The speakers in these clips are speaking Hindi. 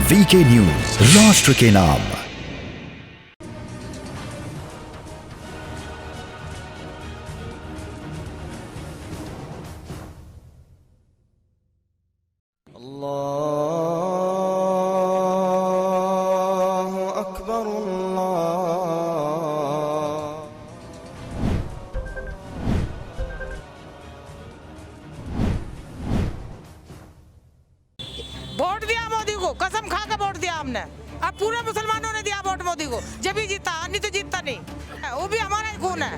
वीके न्यूज, राष्ट्र के नाम। अल्लाहु अकबर अल्लाह। वोट दिया मोदी को, कसम खा के वोट दिया हमने। अब पूरे मुसलमानों ने दिया वोट मोदी को, जब भी जीता, नहीं तो जीतता नहीं। वो भी हमारा ही खून है।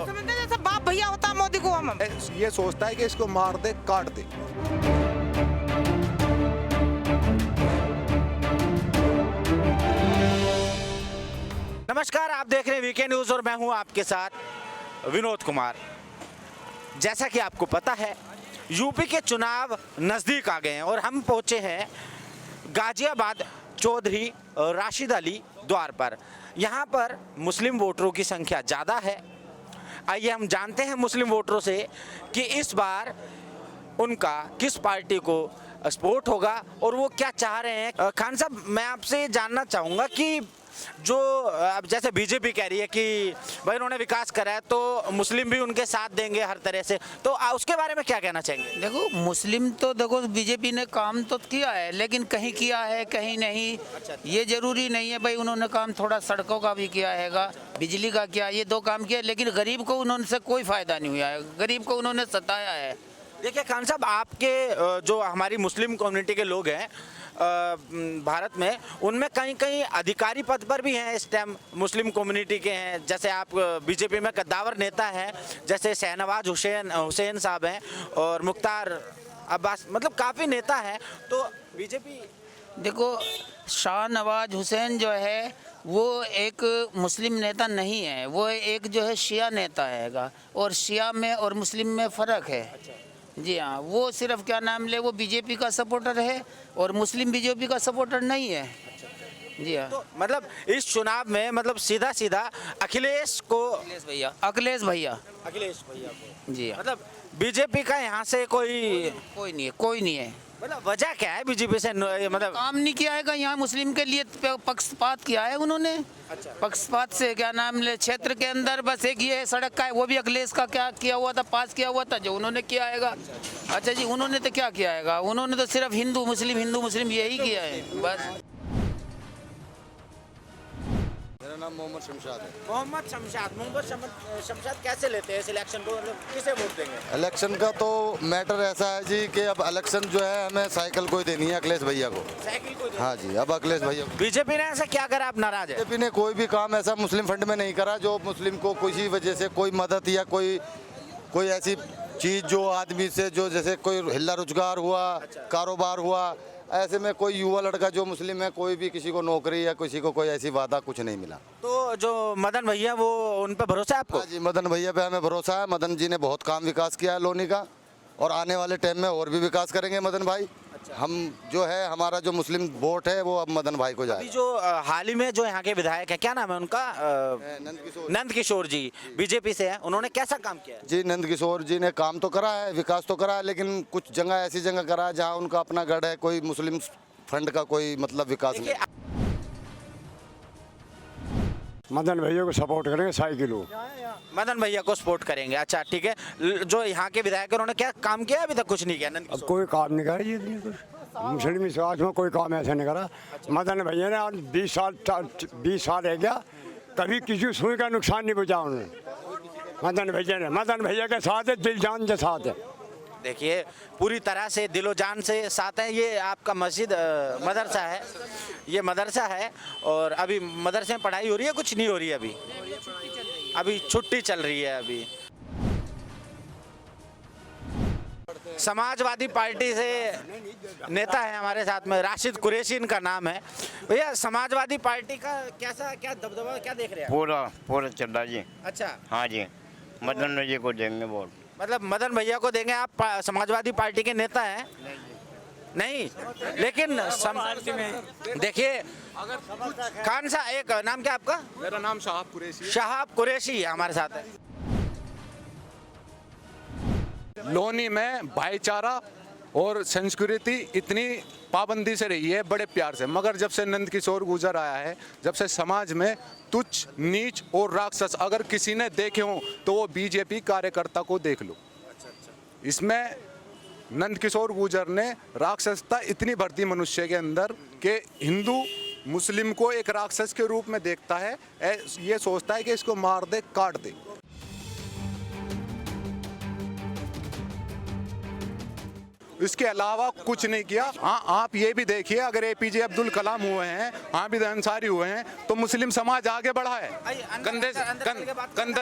समझते जैसे बाप भैया होता है मोदी को। हम ये सोचता है कि इसको मार दे, काट दे। नमस्कार, आप देख रहे हैं वीके न्यूज और मैं हूं आपके साथ विनोद कुमार। जैसा कि आपको पता है, यूपी के चुनाव नज़दीक आ गए हैं और हम पहुंचे हैं गाजियाबाद चौधरी राशिद अली द्वार पर। यहां पर मुस्लिम वोटरों की संख्या ज़्यादा है। आइए हम जानते हैं मुस्लिम वोटरों से कि इस बार उनका किस पार्टी को सपोर्ट होगा और वो क्या चाह रहे हैं। खान साहब, मैं आपसे जानना चाहूँगा कि जो अब जैसे बीजेपी कह रही है कि भाई उन्होंने विकास करा है तो मुस्लिम भी उनके साथ देंगे हर तरह से, तो उसके बारे में क्या कहना चाहेंगे? देखो, मुस्लिम तो देखो बीजेपी ने काम तो किया है, लेकिन कहीं किया है कहीं नहीं। ये जरूरी नहीं है भाई। उन्होंने काम थोड़ा सड़कों का भी किया हैगा, बिजली का किया, ये दो काम किया, लेकिन गरीब को उन्होंने कोई फायदा नहीं हुआ है। गरीब को उन्होंने सताया है। देखिए खान साहब, आपके जो हमारी मुस्लिम कम्युनिटी के लोग हैं भारत में, उनमें कहीं कहीं अधिकारी पद पर भी हैं इस टाइम मुस्लिम कम्युनिटी के हैं। जैसे आप बीजेपी में कद्दावर नेता हैं, जैसे शहनवाज हुसैन साहब हैं और मुख्तार अब्बास, मतलब काफ़ी नेता हैं। तो बीजेपी देखो, शाहनवाज हुसैन जो है वो एक मुस्लिम नेता नहीं है, वो एक जो है शिया नेता हैगा, और शिया में और मुस्लिम में फ़र्क है। जी हाँ, वो सिर्फ क्या नाम ले, वो बीजेपी का सपोर्टर है और मुस्लिम बीजेपी का सपोर्टर नहीं है। जी हाँ। तो मतलब इस चुनाव में मतलब सीधा सीधा अखिलेश भैया को, जी हाँ, मतलब बीजेपी का यहाँ से कोई नहीं है। मतलब वजह क्या है बीजेपी से? मतलब काम नहीं किया है यहाँ, मुस्लिम के लिए पक्षपात किया है उन्होंने। अच्छा। पक्षपात से क्या नाम ले, क्षेत्र के अंदर बस एक ये सड़क का है, वो भी अखिलेश का क्या किया हुआ था, पास किया हुआ था, जो उन्होंने किया हैगा। अच्छा जी, उन्होंने तो क्या किया हैगा? उन्होंने तो सिर्फ हिंदू मुस्लिम यही किया है बस। मेरा नाम मोहम्मद शमशाद है। मोहम्मद शमशाद कैसे लेते हैं इस इलेक्शन को? मतलब किसे वोट देंगे? इलेक्शन का तो मैटर ऐसा है जी कि अब इलेक्शन जो है हमें साइकिल को ही देनी है, अखिलेश भैया को। साइकिल को? हाँ जी, अब अखिलेश भैया को। बीजेपी ने ऐसा क्या करा, आप नाराज है? बीजेपी ने कोई भी काम ऐसा मुस्लिम फंड में नहीं करा जो मुस्लिम को किसी वजह से कोई मदद या कोई ऐसी चीज़ जो आदमी से, जो जैसे कोई हिल्ला रोजगार हुआ, कारोबार हुआ, ऐसे में कोई युवा लड़का जो मुस्लिम है, कोई भी किसी को नौकरी या किसी को कोई ऐसी वादा कुछ नहीं मिला। तो जो मदन भैया, वो उन पर भरोसा है आपको? हाँ जी, मदन भैया पे हमें भरोसा है। मदन जी ने बहुत काम विकास किया है लोनी का, और आने वाले टाइम में और भी विकास करेंगे मदन भाई। हम जो है, हमारा जो मुस्लिम वोट है वो अब मदन भाई को जाए। अभी जो हाल ही में जो यहाँ के विधायक है, क्या नाम है उनका? नंद किशोर जी बीजेपी से हैं। उन्होंने कैसा काम किया है? जी, नंद किशोर जी ने काम तो करा है, विकास तो करा है, लेकिन कुछ जगह ऐसी जगह करा है जहाँ उनका अपना गढ़ है, कोई मुस्लिम फंड का कोई मतलब विकास नहीं। मदन भैया को सपोर्ट करेंगे, साइकिल मदन भैया को सपोर्ट करेंगे। अच्छा ठीक है। जो यहाँ के विधायक है, उन्होंने क्या काम किया? अभी तक कुछ नहीं किया। अब कोई काम नहीं करा जी, कुछ मुस्लिम समाज में कोई काम ऐसा नहीं करा। मदन भैया ने आज 20 साल रह गया, कभी किसी सुई का नुकसान नहीं पहुँचा उन्होंने। मदन भैया के साथ है, दिल जान के साथ है। देखिए, पूरी तरह से दिलो जान से साथ है। ये आपका मस्जिद मदरसा है, ये मदरसा है, और अभी मदरसे में पढ़ाई हो रही है? कुछ नहीं हो रही है अभी छुट्टी चल रही है। अभी समाजवादी पार्टी से नेता है हमारे साथ में, राशिद कुरैशी इनका नाम है। भैया, समाजवादी पार्टी का क्या दबदबा क्या देख रहे हैं? पूरा चल रहा जी। अच्छा। हाँ जी, मदन भैया को देंगे वोट। मतलब मदन भैया को देंगे। आप समाजवादी पार्टी के नेता हैं? नहीं, लेकिन देखिए खान साहब, एक नाम क्या आपका? मेरा नाम शहाब कुरैशी हमारे साथ है। लोनी में भाईचारा और संस्कृति इतनी पाबंदी से रही है, बड़े प्यार से। मगर जब से नंद किशोर गुर्जर आया है, जब से समाज में तुच्छ, नीच और राक्षस अगर किसी ने देखे हों तो वो बीजेपी कार्यकर्ता को देख लो। इसमें नंद किशोर गुर्जर ने राक्षसता इतनी भर दी मनुष्य के अंदर कि हिंदू मुस्लिम को एक राक्षस के रूप में देखता है, ये सोचता है कि इसको मार दे, काट दे। इसके अलावा कुछ नहीं किया। हाँ, आप ये भी देखिए, अगर एपीजे अब्दुल कलाम हुए हैं, हामिद अंसारी हुए हैं, तो मुस्लिम समाज आगे बढ़ा है। कंधे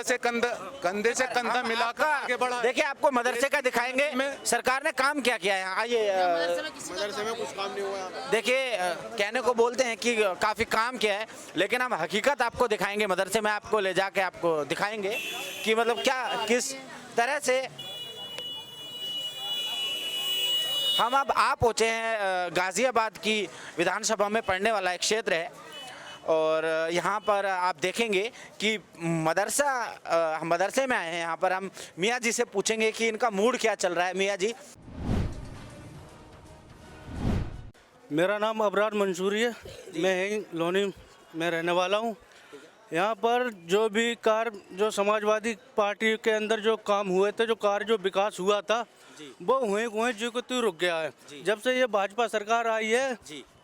से कंधा मिलाकर आगे बढ़ा है। देखिए, आपको मदरसे का दिखाएंगे, सरकार ने काम क्या किया है। आइए, मदरसे में कुछ काम नहीं हुआ। देखिए, कहने को बोलते हैं कि काफ़ी काम किया है, लेकिन हम हकीकत आपको दिखाएंगे। मदरसे में आपको ले जाके आपको दिखाएंगे कि मतलब क्या, किस तरह से हम अब आप पहुँचे हैं गाज़ियाबाद की विधानसभा में पड़ने वाला एक क्षेत्र है, और यहाँ पर आप देखेंगे कि मदरसे में आए हैं। यहाँ पर हम मियाँ जी से पूछेंगे कि इनका मूड क्या चल रहा है। मियाँ जी, मेरा नाम अबरार मंसूरी है, मैं यहीं लोनी में रहने वाला हूँ। यहाँ पर जो समाजवादी पार्टी के अंदर जो काम हुए थे, जो विकास हुआ था, वो हुए जो को तू रुक गया है। जब से ये भाजपा सरकार आई है,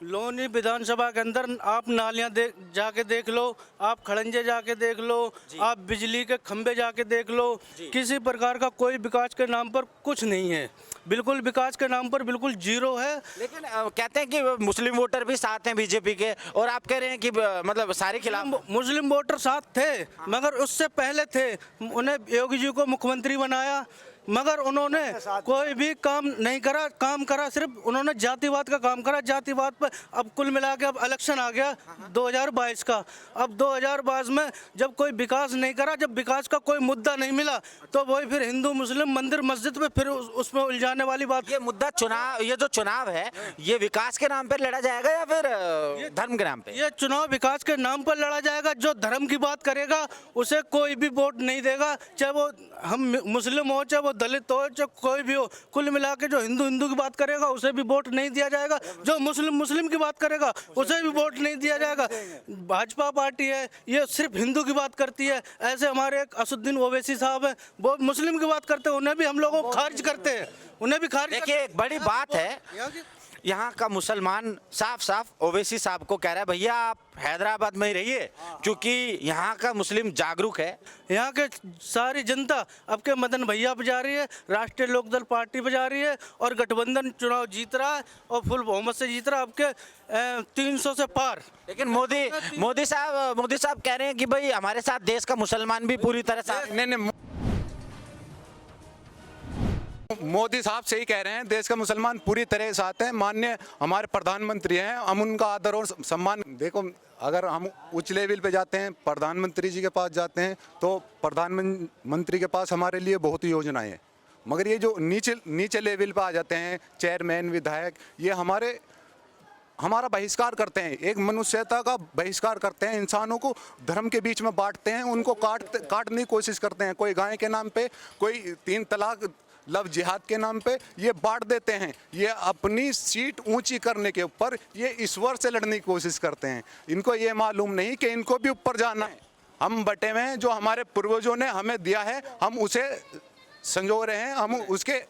लोनी विधानसभा के अंदर आप नालियाँ जाके देख लो, आप खड़ंजे जाके देख लो, आप बिजली के खंभे जाके देख लो, किसी प्रकार का कोई विकास के नाम पर कुछ नहीं है। बिल्कुल विकास के नाम पर बिल्कुल जीरो है। लेकिन कहते हैं कि मुस्लिम वोटर भी साथ हैं बीजेपी के, और आप कह रहे हैं कि मतलब सारे खिलाफ। मुस्लिम वोटर साथ थे, मगर उससे पहले थे। उन्हें योगी जी को मुख्यमंत्री बनाया, मगर उन्होंने कोई भी काम नहीं करा। काम करा सिर्फ उन्होंने जातिवाद का काम करा, जातिवाद पर। अब कुल मिला के अब इलेक्शन आ गया 2022 का। अब 2022 में जब कोई विकास नहीं करा, जब विकास का कोई मुद्दा नहीं मिला, तो वही फिर हिंदू मुस्लिम मंदिर मस्जिद पे फिर उसमें उलझाने वाली बात। ये मुद्दा चुनाव, ये जो चुनाव है, ये विकास के नाम पर लड़ा जाएगा या फिर धर्म के नाम पे? ये चुनाव विकास के नाम पर लड़ा जाएगा। जो धर्म की बात करेगा उसे कोई भी वोट नहीं देगा, चाहे वो हम मुस्लिम हो, चाहे वो दलित हो, चाहे कोई भी हो। कुल मिला के जो हिंदू की बात करेगा उसे भी वोट नहीं दिया जाएगा, जो मुस्लिम की बात करेगा उसे भी वोट नहीं दिया जाएगा। भाजपा पार्टी है, ये सिर्फ हिंदू की बात करती है। ऐसे हमारे एक असुद्दीन ओवैसी साहब है, वो मुस्लिम की बात करते हैं, उन्हें भी हम लोगों को खारिज करते हैं, उन्हें भी खारिज। देखिए, एक बड़ी बात है, यहाँ का मुसलमान साफ ओवैसी साहब को कह रहा है, भैया आप हैदराबाद में ही रहिए, क्योंकि यहाँ का मुस्लिम जागरूक है। यहाँ के सारी जनता अब के मदन भैया पे जा रही है, राष्ट्रीय लोकदल पार्टी पे जा रही है, और गठबंधन चुनाव जीत रहा है और फुल बहुमत से जीत रहा है, अब के 300 से पार। लेकिन मोदी साहब कह रहे हैं कि भाई हमारे साथ देश का मुसलमान भी पूरी तरह साथ। नहीं, मोदी साहब सही कह रहे हैं, देश का मुसलमान पूरी तरह साथ हैं। माननीय हमारे प्रधानमंत्री हैं, हम उनका आदर और सम्मान। देखो, अगर हम उच्च लेवल पे जाते हैं, प्रधानमंत्री जी के पास जाते हैं, तो प्रधानमंत्री के पास हमारे लिए बहुत योजनाएं हैं। मगर ये जो नीचे लेवल पे आ जाते हैं, चेयरमैन, विधायक, ये हमारा बहिष्कार करते हैं, एक मनुष्यता का बहिष्कार करते हैं, इंसानों को धर्म के बीच में बांटते हैं, उनको काटने की कोशिश करते हैं। कोई गाय के नाम पे, कोई 3 तलाक, लव जिहाद के नाम पे ये बांट देते हैं। ये अपनी सीट ऊंची करने के ऊपर ये ईश्वर से लड़ने की कोशिश करते हैं। इनको ये मालूम नहीं कि इनको भी ऊपर जाना है। हम बटे हुए हैं, जो हमारे पूर्वजों ने हमें दिया है, हम उसे संजो रहे हैं, हम उसके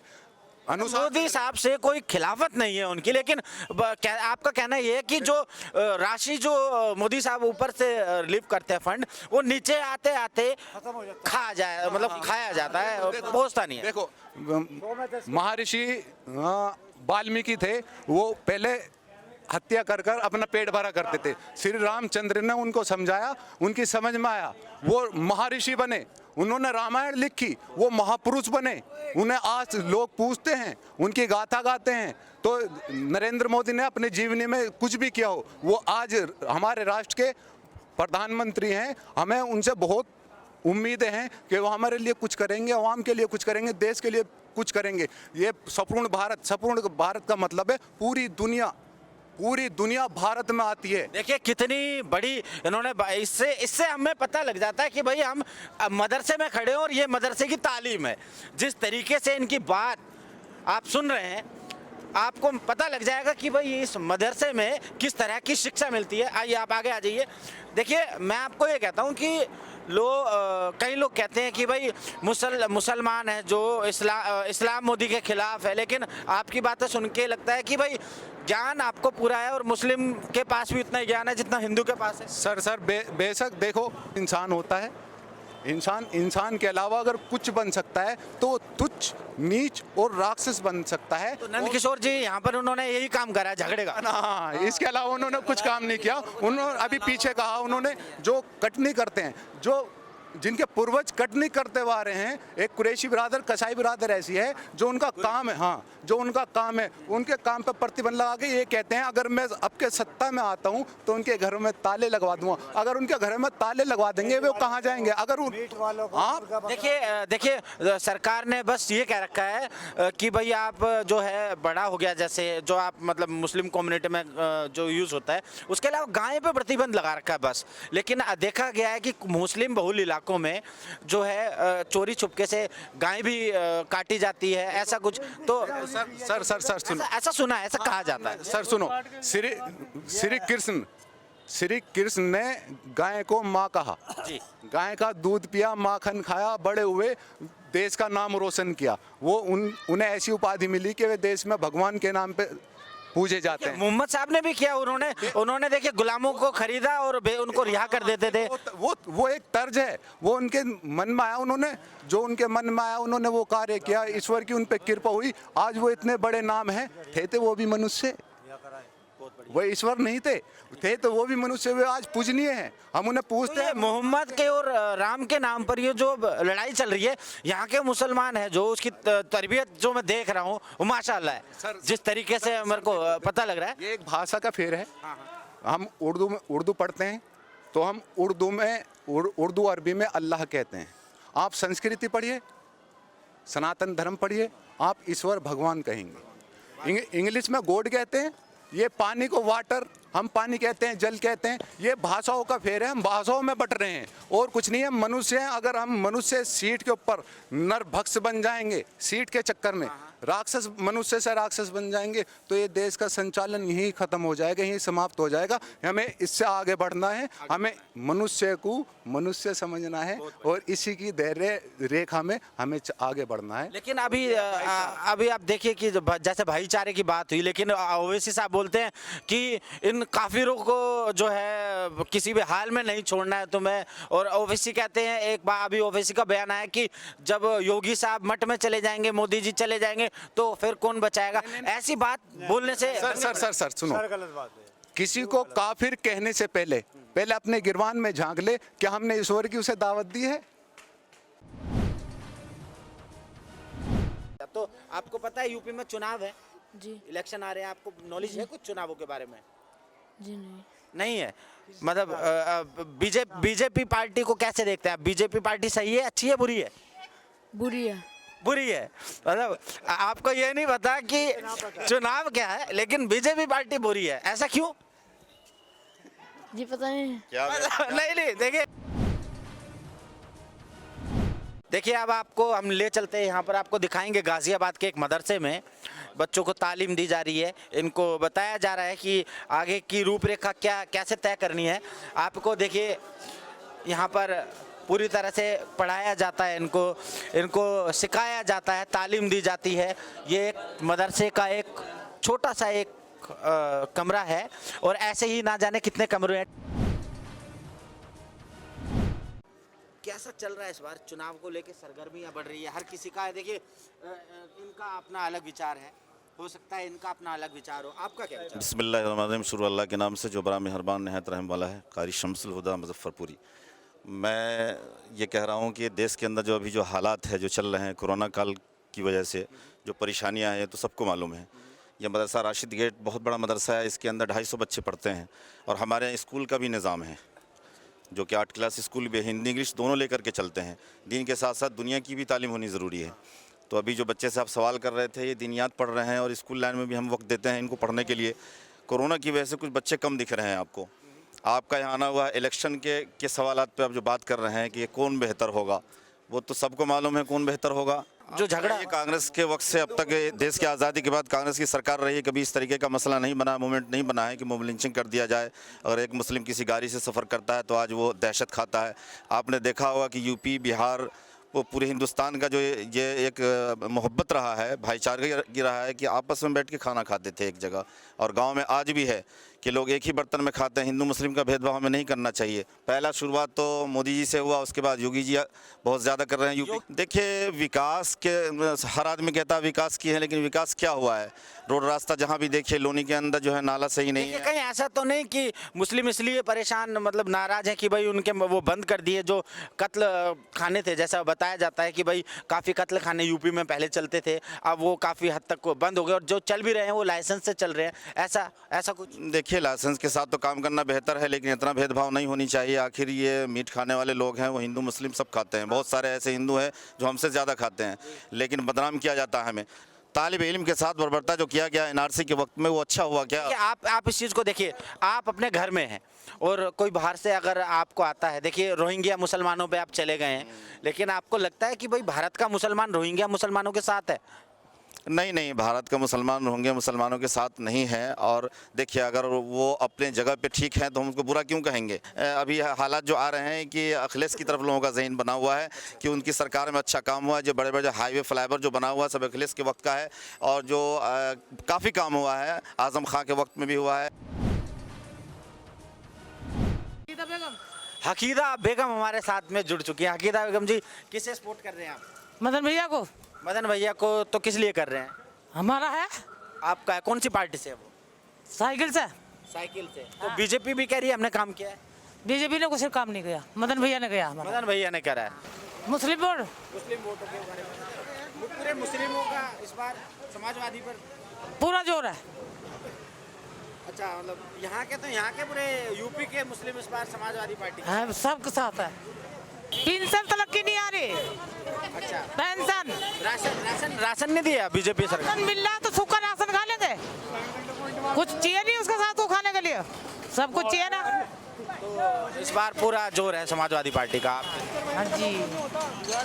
अनुसार। मोदी साहब से कोई खिलाफत नहीं है उनकी, लेकिन आपका कहना ये है कि जो राशि जो मोदी साहब ऊपर से रिलीव करते हैं फंड, वो नीचे आते आते खाया जाता है, पहुंचता नहीं है। देखो, महर्षि वाल्मीकि थे, वो पहले हत्या कर अपना पेट भरा करते थे। श्री रामचंद्र ने उनको समझाया, उनकी समझ में आया, वो महर्षि बने, उन्होंने रामायण लिखी, वो महापुरुष बने। उन्हें आज लोग पूछते हैं, उनकी गाथा गाते हैं। तो नरेंद्र मोदी ने अपने जीवनी में कुछ भी किया हो, वो आज हमारे राष्ट्र के प्रधानमंत्री हैं। हमें उनसे बहुत उम्मीदें हैं कि वो हमारे लिए कुछ करेंगे, आवाम के लिए कुछ करेंगे, देश के लिए कुछ करेंगे। ये संपूर्ण भारत का मतलब है पूरी दुनिया भारत में आती है। देखिए कितनी बड़ी इन्होंने, इससे हमें पता लग जाता है कि भाई हम मदरसे में खड़े हैं और ये मदरसे की तालीम है। जिस तरीके से इनकी बात आप सुन रहे हैं, आपको पता लग जाएगा कि भाई इस मदरसे में किस तरह की शिक्षा मिलती है। आइए आप आगे आ जाइए। देखिए मैं आपको ये कहता हूँ कि कई लोग कहते हैं कि भाई मुसलमान है जो इस्लाम मोदी के खिलाफ है, लेकिन आपकी बातें सुन के लगता है कि भाई ज्ञान आपको पूरा है और मुस्लिम के पास भी उतना ही ज्ञान है जितना हिंदू के पास है। सर बेशक देखो, इंसान होता है, इंसान के अलावा अगर कुछ बन सकता है तो तुच्छ, नीच और राक्षस बन सकता है। तो नंद किशोर जी यहाँ पर उन्होंने यही काम करा, झगड़े का। हाँ, इसके अलावा उन्होंने कुछ काम नहीं किया। उन्होंने अभी पीछे कहा, उन्होंने जो कटनी करते हैं, जो जिनके पूर्वज कटनी करते हुए आ रहे हैं, एक कुरैशी बिरादर, कसाई बिरादर ऐसी है जो उनका काम है, हाँ जो उनका काम है, उनके काम पर प्रतिबंध लगा के ये कहते हैं अगर मैं आपके सत्ता में आता हूँ तो उनके घरों में ताले लगवा दूंगा। अगर उनके घर में ताले लगवा देंगे वो कहाँ जाएंगे? अगर हाँ देखिए सरकार ने बस ये कह रखा है कि भाई आप जो है बड़ा हो गया, जैसे जो आप मतलब मुस्लिम कम्युनिटी में जो यूज़ होता है, उसके अलावा गाय पे प्रतिबंध लगा रखा है बस। लेकिन देखा गया है कि मुस्लिम बहुल इलाकों में जो है चोरी छुपके से गाय भी काटी जाती है, ऐसा कुछ। तो सर सुनो, ऐसा सुना है, ऐसा कहा जाता है। सर सुनो, श्री कृष्ण ने गाय को माँ कहा, गाय का दूध पिया, माखन खाया, बड़े हुए, देश का नाम रोशन किया। वो उन्हें ऐसी उपाधि मिली कि वे देश में भगवान के नाम पे पूजे जाते हैं। मोहम्मद साहब ने भी किया, उन्होंने देखिए गुलामों को खरीदा और उनको रिहा कर देते थे। वो एक तर्ज है, वो उनके मन में आया, उन्होंने जो उनके मन में आया उन्होंने वो कार्य किया, ईश्वर की उन पे कृपा हुई, आज वो इतने बड़े नाम हैं। थे वो भी मनुष्य, वो ईश्वर नहीं थे तो वो भी मनुष्य, वे आज पूजनीय हैं। हम उन्हें पूछते हैं। मोहम्मद के और राम के नाम पर ये जो लड़ाई चल रही है, यहाँ के मुसलमान है जो उसकी तरबियत जो मैं देख रहा हूँ वो माशाल्लाह है, जिस तरीके से मेरे को पता लग रहा है। ये एक भाषा का फेर है। हम उर्दू पढ़ते हैं तो हम उर्दू अरबी में अल्लाह कहते हैं। आप संस्कृति पढ़िए, सनातन धर्म पढ़िए, आप ईश्वर भगवान कहेंगे। इंग्लिश में गॉड कहते हैं, ये पानी को वाटर, हम पानी कहते हैं, जल कहते हैं। ये भाषाओं का फेर है, हम भाषाओं में बट रहे हैं और कुछ नहीं है। मनुष्य हैं, अगर हम मनुष्य सीट के ऊपर नरभक्ष बन जाएंगे, सीट के चक्कर में राक्षस, मनुष्य से राक्षस बन जाएंगे, तो ये देश का संचालन यहीं खत्म हो जाएगा, यहीं समाप्त हो जाएगा। हमें इससे आगे बढ़ना है, हमें मनुष्य को मनुष्य समझना है और इसी की धैर्य रेखा में हमें आगे बढ़ना है। लेकिन अभी आप देखिए कि जैसे भाईचारे की बात हुई, लेकिन ओवैसी साहब बोलते हैं कि इन काफिरों को जो है किसी भी हाल में नहीं छोड़ना है तुम्हें। और ओवैसी कहते हैं, एक बार अभी ओवैसी का बयान आया कि जब योगी साहब मठ में चले जाएंगे, मोदी जी चले जाएंगे, तो फिर कौन बचाएगा? ऐसी बात बोलने से सर सुनो, किसी को काफिर कहने से पहले अपने गिरवान में झांक ले, क्या हमने ईश्वर की उसे दावत दी है? तो आपको पता है यूपी में चुनाव है जी, इलेक्शन आ रहे हैं, आपको नॉलेज है कुछ चुनावों के बारे में? जी नहीं है। मतलब बीजेपी पार्टी को कैसे देखते हैं आप? बीजेपी पार्टी सही है, अच्छी है, बुरी है? बुरी है। मतलब आपको ये नहीं पता कि चुनाव क्या है, लेकिन बीजेपी पार्टी बुरी है, ऐसा क्यों? जी पता नहीं। नहीं देखिए अब आपको हम ले चलते हैं, यहाँ पर आपको दिखाएंगे गाजियाबाद के एक मदरसे में बच्चों को तालीम दी जा रही है। इनको बताया जा रहा है कि आगे की रूपरेखा कैसे तय करनी है। आपको देखिए यहाँ पर पूरी तरह से पढ़ाया जाता है, इनको सिखाया जाता है, तालीम दी जाती है। ये एक मदरसे का एक छोटा सा एक कमरा है और ऐसे ही ना जाने कितने कमरे हैं। कैसा चल रहा है इस बार चुनाव को लेके? सरगर्मियां बढ़ रही है, हर किसी का है। देखिए इनका अपना अलग विचार है, हो सकता है इनका अपना अलग विचार हो, आपका क्या विचार? बिस्मिल्लाहिर्रहमानिर्रहीम, शुरू अल्लाह के नाम से जो बड़ा मेहरबान नहायत रहम वाला है। कारी शम्सुल हुदा मुज़फ़्फ़रपुरी। मैं ये कह रहा हूँ कि देश के अंदर जो अभी जो हालात है जो चल रहे हैं कोरोना काल की वजह से जो परेशानियाँ हैं तो सबको मालूम है। यह मदरसा राशिद गेट बहुत बड़ा मदरसा है, इसके अंदर 250 बच्चे पढ़ते हैं और हमारे स्कूल का भी निज़ाम है जो कि 8 क्लास स्कूल भी हिंदी इंग्लिश दोनों लेकर के चलते हैं। दीन के साथ साथ दुनिया की भी तालीम होनी ज़रूरी है। तो अभी जो बच्चे से आप सवाल कर रहे थे, ये दीनियात पढ़ रहे हैं और स्कूल लाइन में भी हम वक्त देते हैं इनको पढ़ने के लिए। कोरोना की वजह से कुछ बच्चे कम दिख रहे हैं आपको। आपका यहाँ आना हुआ इलेक्शन के सवालात पे आप जो बात कर रहे हैं कि कौन बेहतर होगा, वो तो सबको मालूम है कौन बेहतर होगा। जो झगड़ा ये कांग्रेस के वक्त से अब तक देश की आज़ादी के बाद कांग्रेस की सरकार रही, कभी इस तरीके का मसला नहीं बना, मूवमेंट नहीं बना है कि मोब लिंचिंग कर दिया जाए। अगर एक मुस्लिम किसी गाड़ी से सफ़र करता है तो आज वो दहशत खाता है। आपने देखा होगा कि यूपी, बिहार, वो पूरे हिंदुस्तान का जो ये एक मोहब्बत रहा है, भाईचारा की रहा है कि आपस में बैठ के खाना खाते थे एक जगह। और गांव में आज भी है कि लोग एक ही बर्तन में खाते हैं। हिंदू मुस्लिम का भेदभाव हमें नहीं करना चाहिए। पहला शुरुआत तो मोदी जी से हुआ, उसके बाद योगी जी बहुत ज़्यादा कर रहे हैं यूपी। देखिए, विकास के हर आदमी कहता है विकास किए हैं, लेकिन विकास क्या हुआ है? रोड रास्ता जहाँ भी देखिए, लोनी के अंदर जो है नाला सही नहीं है। कहीं ऐसा तो नहीं कि मुस्लिम इसलिए परेशान मतलब नाराज हैं कि भाई उनके वो बंद कर दिए जो कत्ल खाने थे, जैसा बताया जाता है कि भाई काफ़ी कत्ल खाने यूपी में पहले चलते थे, अब वो काफ़ी हद तक बंद हो गए और जो चल भी रहे हैं वो लाइसेंस से चल रहे हैं, ऐसा कुछ? देखिए, लाइसेंस के साथ तो काम करना बेहतर है, लेकिन इतना भेदभाव नहीं होनी चाहिए। आखिर ये मीट खाने वाले लोग हैं, वो हिंदू मुस्लिम सब खाते हैं। बहुत सारे ऐसे हिंदू हैं जो हमसे ज़्यादा खाते हैं, लेकिन बदनाम किया जाता है हमें। तालिब इल्म के साथ बर्बरता जो किया गया एनआरसी के वक्त में, वो अच्छा हुआ क्या? आप इस चीज़ को देखिए, आप अपने घर में हैं और कोई बाहर से अगर आपको आता है, देखिए रोहिंग्या मुसलमानों पे आप चले गए हैं, लेकिन आपको लगता है कि भाई भारत का मुसलमान रोहिंग्या मुसलमानों के साथ है? नहीं, भारत का मुसलमान रोहिंग्या मुसलमानों के साथ नहीं है। और देखिए, अगर वो अपने जगह पे ठीक हैं तो हम उसको बुरा क्यों कहेंगे? अभी हालात जो आ रहे हैं कि अखिलेश की तरफ लोगों का ज़हन बना हुआ है कि उनकी सरकार में अच्छा काम हुआ है। जो बड़े बड़े हाईवे फ्लाईओवर जो बना हुआ है सब अखिलेश के वक्त का है, और जो काफ़ी काम हुआ है आज़म खां के वक्त में भी हुआ है। हकीदा बेगम हमारे साथ में जुड़ चुकी है। हकीदा बेगम जी, किसे सपोर्ट कर रहे हैं आप? मदन भैया को। मदन भैया को तो किस लिए कर रहे हैं? हमारा है। आपका है? कौन सी पार्टी से है वो? साइकिल से। साइकिल से। तो बीजेपी भी कह रही है हमने काम किया है। बीजेपी ने कुछ काम नहीं किया, मदन भैया ने किया हमारा। मदन भैया ने करा है। मुस्लिम वोट, मुस्लिम वोटों के बारे में पूरे मुस्लिमों का इस बार समाजवादी पर पूरा जोर है। अच्छा, मतलब यहाँ के पूरे यूपी के मुस्लिम इस बार समाजवादी पार्टी हाँ, सबके साथ है। पेंशन तलक की नहीं आ रही। अच्छा, पेंशन राशन नहीं दिया बीजेपी सरकार? राशन मिल रहा है तो सूखा राशन खा लेंगे, कुछ चाहिए नहीं उसके साथ वो खाने के लिए, सब कुछ चाहिए ना। तो इस बार पूरा जोर है समाजवादी पार्टी का। हाँ जी, जो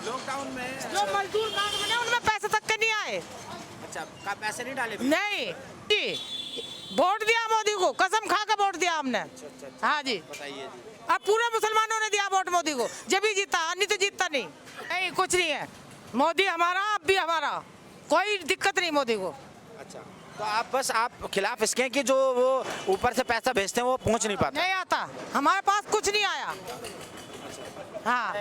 लॉकडाउन में जो मजदूर कार्ड बने उनमें पैसे तक के नहीं आए। अच्छा, का पैसे नहीं डाले? नहीं जी, वोट दिया मोदी को, कसम खा के वोट दिया हमने। हाँ जी, बताइए जी। अब पूरे मुसलमानों ने दिया वोट मोदी को, जब ही जीता, नहीं तो जीतता नहीं कुछ नहीं है। मोदी हमारा, अब भी हमारा, कोई दिक्कत नहीं मोदी को। अच्छा, तो आप खिलाफ इसके हैं कि जो वो ऊपर से पैसा भेजते हैं वो पहुंच नहीं पाता? नहीं आता, हमारे पास कुछ नहीं आया। हाँ,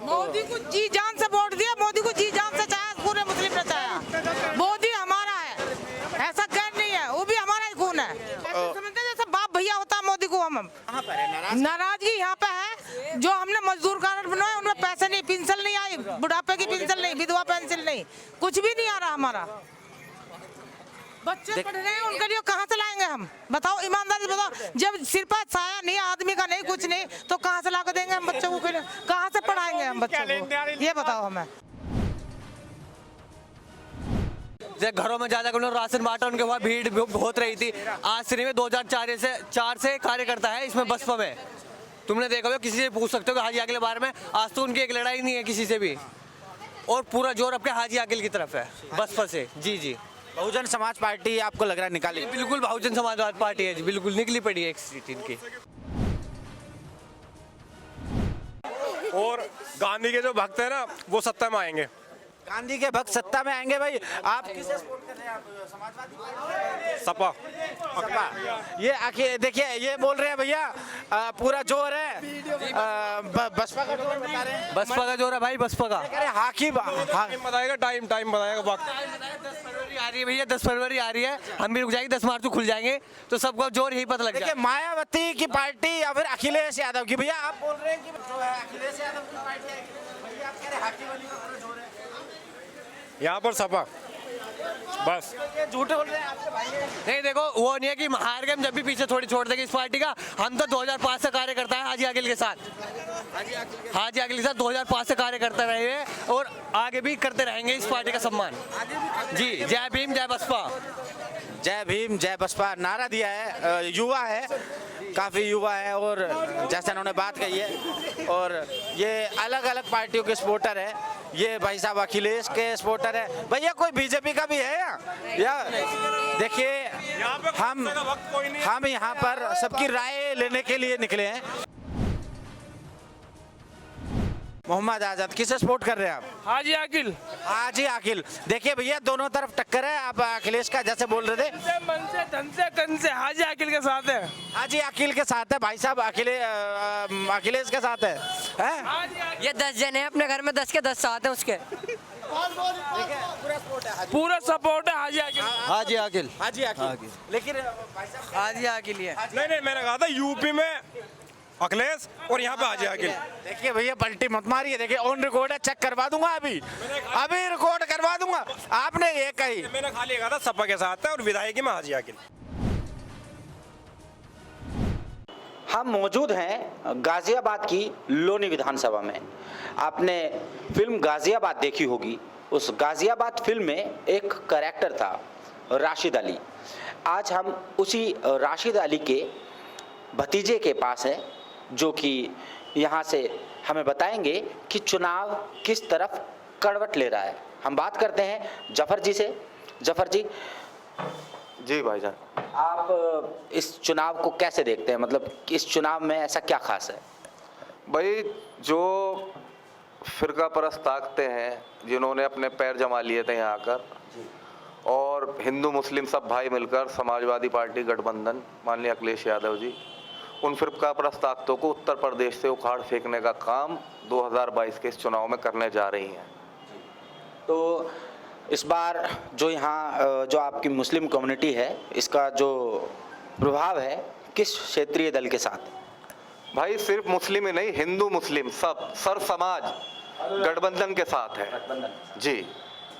मोदी को जी जान से वोट दिया, मोदी को जी जान से चाहा, पूरे मुस्लिम ने चाहा। मोदी हमारा है, ऐसा कह नहीं है, वो भी हमारा ही खून है। समझते जैसे बाप भैया होता मोदी को। हम नाराजगी यहाँ पे है, जो हमने मजदूर कार्ड बनाए उनमें पैसे नहीं, पेंशन नहीं आई, बुढ़ापे की पेंशन नहीं, विधवा पेंशन नहीं, कुछ भी नहीं आ रहा हमारा। बच्चे पढ़ रहे हैं, उनके लिए कहाँ से लाएंगे हम? बताओ, ईमानदारी बताओ, जब सिर पर साया नहीं, आदमी का नहीं, कुछ नहीं, तो कहाँ से ला कर देंगे हम बच्चों को? कहाँ से पढ़ाएंगे हम बच्चों को? ये बताओ हमें। घरों में ज्यादा राशन बांटा, उनके वहाँ भीड़ बहुत रही थी। आज से 2004 से कार्यकर्ता है इसमें बसपा में। तुमने देखा हो, किसी से पूछ सकते हो हाजी आकिल के बारे में, आज तो उनकी एक लड़ाई नहीं है किसी से भी, और पूरा जोर अपने हाजी आकिल की तरफ है बसपा से। जी, बहुजन समाज पार्टी आपको लग रहा है निकाली? बिल्कुल बहुजन समाजवादी पार्टी है जी, बिल्कुल निकली पड़ी है एक सीट इनकी। और गांधी के जो भक्त है ना, वो सत्ता में आएंगे। गांधी के भक्त सत्ता में आएंगे। भाई आप किसे सपोर्ट कर रहे हैं? आप समाजवादी पार्टी? सपा। ये आखिर देखिए, ये बोल रहे हैं भैया पूरा जोर है, बसपा का जोर बता रहे हैं। बसपा का जोर है भाई, बसपा का। टाइम बताएगा, टाइम बताएगा वक्त। 10 फरवरी आ रही है भैया, 10 फरवरी आ रही है, हम भी रुक जाएंगे, 10 मार्च को खुल जाएंगे, तो सबका जोर यही पता लग जाएगा। मायावती की पार्टी या फिर अखिलेश यादव की? भैया आप बोल रहे हैं कि जो है अखिलेश यादव की पार्टी है, भैया आप कह रहे हैं हाकी वाली का पूरा जोर है। यहाँ पर सपा, बस झूठे बोल रहे हैं आपके भाई। नहीं देखो, वो नहीं है कि हार गए हम जब भी पीछे थोड़ी छोड़ देंगे इस पार्टी का। हम तो 2005 से कार्य करता है हाजी आकिल के साथ, हाजी आकिल के साथ 2005 से कार्य करते रहे हैं और आगे भी करते रहेंगे इस पार्टी का सम्मान। जी, जय भीम जय बसपा। जय भीम जय बसपा नारा दिया है। युवा है, काफ़ी युवा है, और जैसे उन्होंने बात कही है, और ये अलग अलग पार्टियों के सपोर्टर है। ये भाई साहब अखिलेश के सपोर्टर है। भैया कोई बीजेपी का भी है या देखिए हम यहाँ पर सबकी राय लेने के लिए निकले हैं। मोहम्मद आजाद किसे सपोर्ट कर रहे हैं आप? हाजी आकिल। हाजी आकिल। देखिए भैया दोनों तरफ टक्कर है। आप अखिलेश का जैसे बोल रहे थे, मन से धन से कन से हाजी आकिल के साथ है। हाजी आकिल के साथ है भाई साहब, अखिलेश के साथ है, ये 10 जने हैं अपने घर में, 10 के 10 साथ हैं उसके। पूरा सपोर्ट है हाजी आकिल। हाजी आकिल। हाजी आकिल। लेकिन भाई साहब हाजी आकिल ही है। नहीं मैंने कहा था यूपी में अखिलेश और यहाँ पे हाजी आकिल। देखिए भैया पलटी मत मारिए। देखिए ऑन रिकॉर्ड है, चेक करवा दूंगा अभी रिकॉर्ड करवा दूंगा। आपने ये कही, मैंने खाली कहा था सपा के साथ है और विधायकी में हाजी आकिल। हम मौजूद हैं गाजियाबाद की लोनी विधानसभा में। आपने फिल्म गाजियाबाद देखी होगी। उस गाजियाबाद फिल्म में एक कैरेक्टर था राशिद अली। आज हम उसी राशिद अली के भतीजे के पास हैं, जो कि यहाँ से हमें बताएंगे कि चुनाव किस तरफ करवट ले रहा है। हम बात करते हैं जफर जी से। जफर जी, जी भाईजान, आप इस चुनाव को कैसे देखते हैं? मतलब इस चुनाव में ऐसा क्या खास है? भाई जो फिरका परस्त ताकतें हैं जिन्होंने अपने पैर जमा लिए थे यहाँ आकर, और हिंदू मुस्लिम सब भाई मिलकर समाजवादी पार्टी गठबंधन माननीय अखिलेश यादव जी उन फिरका परस्त ताकतों को उत्तर प्रदेश से उखाड़ फेंकने का काम 2022 के इस चुनाव में करने जा रही हैं। तो इस बार जो यहाँ जो आपकी मुस्लिम कम्युनिटी है, इसका जो प्रभाव है किस क्षेत्रीय दल के साथ? भाई सिर्फ मुस्लिम ही नहीं, हिंदू मुस्लिम सब सर समाज गठबंधन के साथ है जी।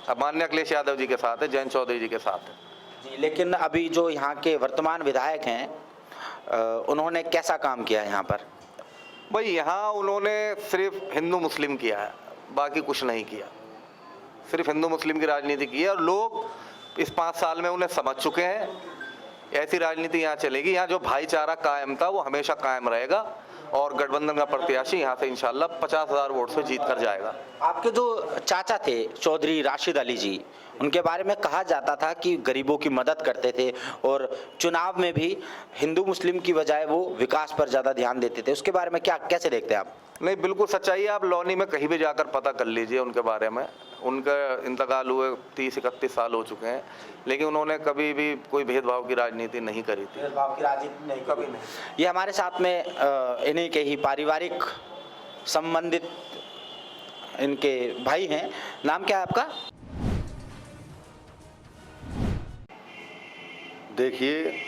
अब माननीय अखिलेश यादव जी के साथ है, जयंत चौधरी जी के साथ है जी। लेकिन अभी जो यहाँ के वर्तमान विधायक हैं, उन्होंने कैसा काम किया है यहाँ पर? भाई यहाँ उन्होंने सिर्फ हिंदू मुस्लिम किया है, बाकी कुछ नहीं किया। सिर्फ हिंदू मुस्लिम की राजनीति की है और लोग इस 5 साल में उन्हें समझ चुके हैं। ऐसी राजनीति यहाँ चलेगी, यहाँ जो भाईचारा कायम था वो हमेशा कायम रहेगा और गठबंधन का प्रत्याशी यहाँ से इंशाल्लाह 50,000 वोट से जीत कर जाएगा। आपके जो चाचा थे चौधरी राशिद अली जी, उनके बारे में कहा जाता था कि गरीबों की मदद करते थे और चुनाव में भी हिंदू मुस्लिम की बजाय वो विकास पर ज़्यादा ध्यान देते थे। उसके बारे में कैसे देखते हैं आप? नहीं, बिल्कुल सच्चाई है। आप लौनी में कहीं भी जाकर पता कर लीजिए उनके बारे में। उनका इंतकाल हुए 30-31 साल हो चुके हैं, लेकिन उन्होंने कभी भी कोई भेदभाव की राजनीति नहीं करी थी। भेदभाव की राजनीति नहीं, कभी नहीं। ये हमारे साथ में इन्हीं के ही पारिवारिक संबंधित इनके भाई हैं। नाम क्या है आपका? देखिए,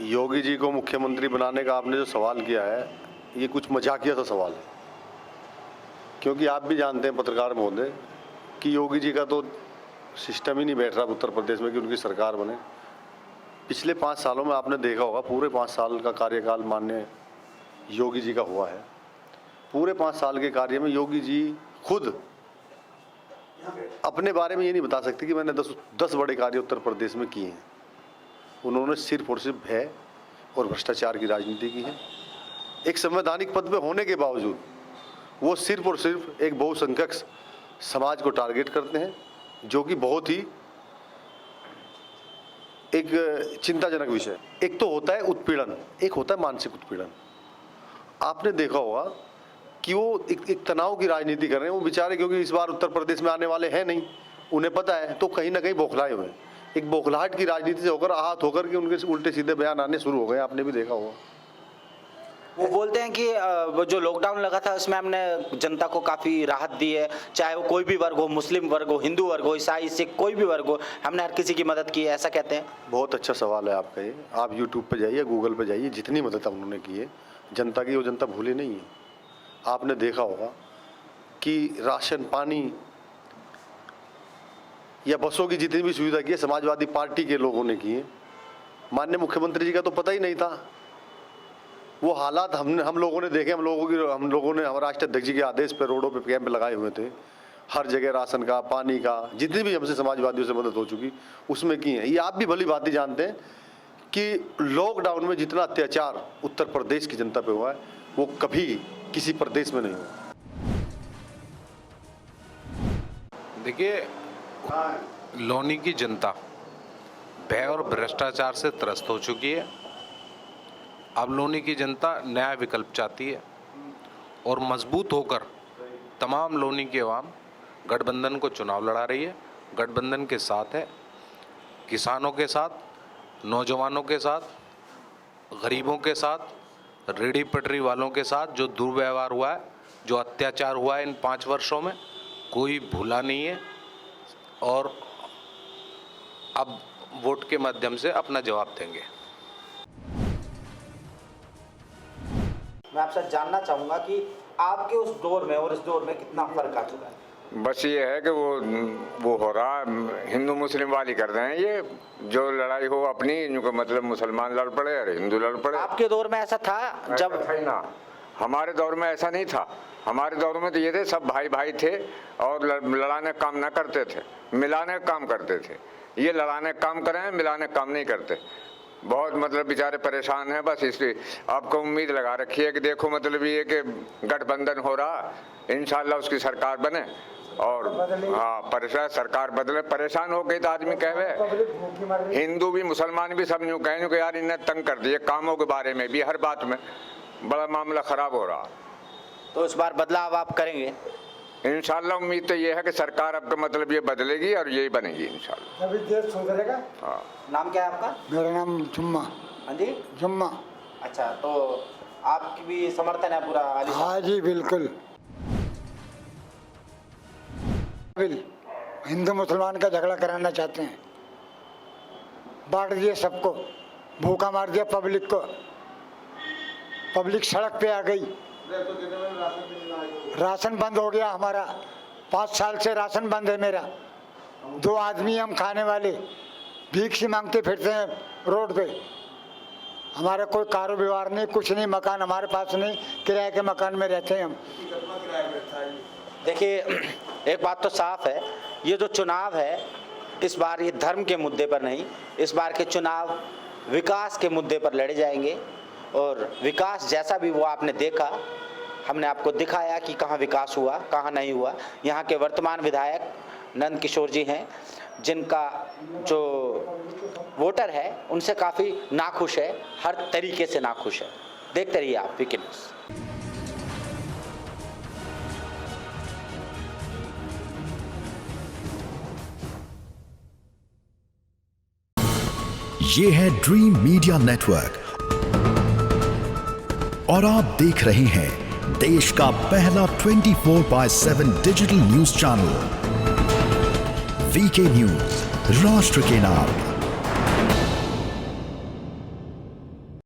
योगी जी को मुख्यमंत्री बनाने का आपने जो सवाल किया है, ये कुछ मजाकिया सा सवाल है, क्योंकि आप भी जानते हैं पत्रकार महोदय कि योगी जी का तो सिस्टम ही नहीं बैठ रहा उत्तर प्रदेश में कि उनकी सरकार बने। पिछले 5 सालों में आपने देखा होगा, पूरे 5 साल का कार्यकाल माननीय योगी जी का हुआ है। पूरे 5 साल के कार्य में योगी जी खुद अपने बारे में ये नहीं बता सकते कि मैंने 10 बड़े कार्य उत्तर प्रदेश में किए हैं। उन्होंने सिर्फ और सिर्फ भय और भ्रष्टाचार की राजनीति की है। एक संवैधानिक पद पे होने के बावजूद वो सिर्फ और सिर्फ एक बहुसंख्यक समाज को टारगेट करते हैं, जो कि बहुत ही एक चिंताजनक विषय। एक तो होता है उत्पीड़न, एक होता है मानसिक उत्पीड़न। आपने देखा होगा कि वो एक तनाव की राजनीति कर रहे हैं वो बेचारे, क्योंकि इस बार उत्तर प्रदेश में आने वाले हैं नहीं, उन्हें पता है, तो कहीं ना कहीं बौखलाए हुए हैं। एक बौखलाहट की राजनीति से होकर आहत होकर के उनके उल्टे सीधे बयान आने शुरू हो गए। आपने भी देखा होगा। वो बोलते हैं कि जो लॉकडाउन लगा था उसमें हमने जनता को काफ़ी राहत दी है, चाहे वो कोई भी वर्ग हो, मुस्लिम वर्ग हो, हिंदू वर्ग हो, ईसाई, सिख, कोई भी वर्ग हो, हमने हर किसी की मदद की है, ऐसा कहते हैं। बहुत अच्छा सवाल है आपका ये। आप यूट्यूब पे जाइए, गूगल पे जाइए, जितनी मदद उन्होंने की है जनता की, वो जनता भूली नहीं है। आपने देखा होगा कि राशन पानी या बसों की जितनी भी सुविधा की है समाजवादी पार्टी के लोगों ने की है। माननीय मुख्यमंत्री जी का तो पता ही नहीं था। वो हालात हम लोगों ने देखे। हम लोगों ने हमारे राष्ट्रीय अध्यक्ष जी के आदेश पर रोडों पे कैंप लगाए हुए थे। हर जगह राशन का, पानी का, जितनी भी हमसे समाजवादियों से मदद हो चुकी उसमें की है। ये आप भी भली भांति जानते हैं कि लॉकडाउन में जितना अत्याचार उत्तर प्रदेश की जनता पे हुआ है वो कभी किसी प्रदेश में नहीं हुआ। देखिए, लोनी की जनता भय और भ्रष्टाचार से त्रस्त हो चुकी है। अब लोनी की जनता नया विकल्प चाहती है और मजबूत होकर तमाम लोनी की आवाम गठबंधन को चुनाव लड़ा रही है। गठबंधन के साथ है, किसानों के साथ, नौजवानों के साथ, गरीबों के साथ, रेहड़ी पटरी वालों के साथ। जो दुर्व्यवहार हुआ है, जो अत्याचार हुआ है इन 5 वर्षों में, कोई भूला नहीं है और अब वोट के माध्यम से अपना जवाब देंगे। मैं आपसे जानना चाहूँगा कि आपके उस दौर में और इस दौर में कितना फर्क आ चुका है? बस ये है कि वो हो रहा, हिंदू मुस्लिम वाली कर रहे हैं। ये जो लड़ाई हो अपनी, इनको मतलब मुसलमान लड़ पड़े और हिंदू लड़ पड़े। आपके दौर में ऐसा था? जब ना, हमारे दौर में ऐसा नहीं था। हमारे दौर में तो ये थे, सब भाई भाई थे और लड़ाने का काम ना करते थे, मिलाने का काम करते थे। ये लड़ाने का काम करें, मिलाने का काम नहीं करते। बहुत मतलब बेचारे परेशान हैं। बस इसलिए आपको उम्मीद लगा रखी है कि देखो मतलब ये कि गठबंधन हो रहा, इंशाल्लाह उसकी सरकार बने और हाँ, परेशान सरकार बदले। परेशान हो गई तो आदमी कहे, हिंदू भी मुसलमान भी सब यूँ कहें कि यार इन्हें तंग कर दिए कामों के बारे में भी, हर बात में बड़ा मामला खराब हो रहा। तो इस बार बदलाव आप करेंगे? इंशाल्लाह उम्मीद तो ये है कि सरकार अब का मतलब ये बदलेगी और यही बनेगी इंशाल्लाह। अभी देश सुधरेगा। हाँ। नाम क्या है आपका? मेरा नाम जुम्मा। हाँ जी, जुम्मा। अच्छा, तो आपकी भी समर्थन है पूरा? हाँ जी, बिल्कुल। हिंदू मुसलमान का झगड़ा कराना चाहते हैं, बांट दिए सबको, भूखा मार दिया पब्लिक को, पब्लिक सड़क पे आ गई। राशन बंद हो गया हमारा, 5 साल से राशन बंद है मेरा। 2 आदमी हम खाने वाले, भीख से मांगते फिरते हैं रोड पे। हमारा कोई कारोबार नहीं, कुछ नहीं, मकान हमारे पास नहीं, किराए के मकान में रहते हैं हम। देखिए, एक बात तो साफ है, ये जो चुनाव है इस बार ये धर्म के मुद्दे पर नहीं, इस बार के चुनाव विकास के मुद्दे पर लड़े जाएंगे। और विकास जैसा भी वो आपने देखा, हमने आपको दिखाया कि कहाँ विकास हुआ, कहाँ नहीं हुआ। यहाँ के वर्तमान विधायक नंद किशोर जी हैं, जिनका जो वोटर है उनसे काफ़ी नाखुश है, हर तरीके से नाखुश है। देखते रहिए आप वीकेंड न्यूज़। ये है ड्रीम मीडिया नेटवर्क और आप देख रहे हैं देश का पहला 24/7 digital news channel VK news, राष्ट्र के नाम।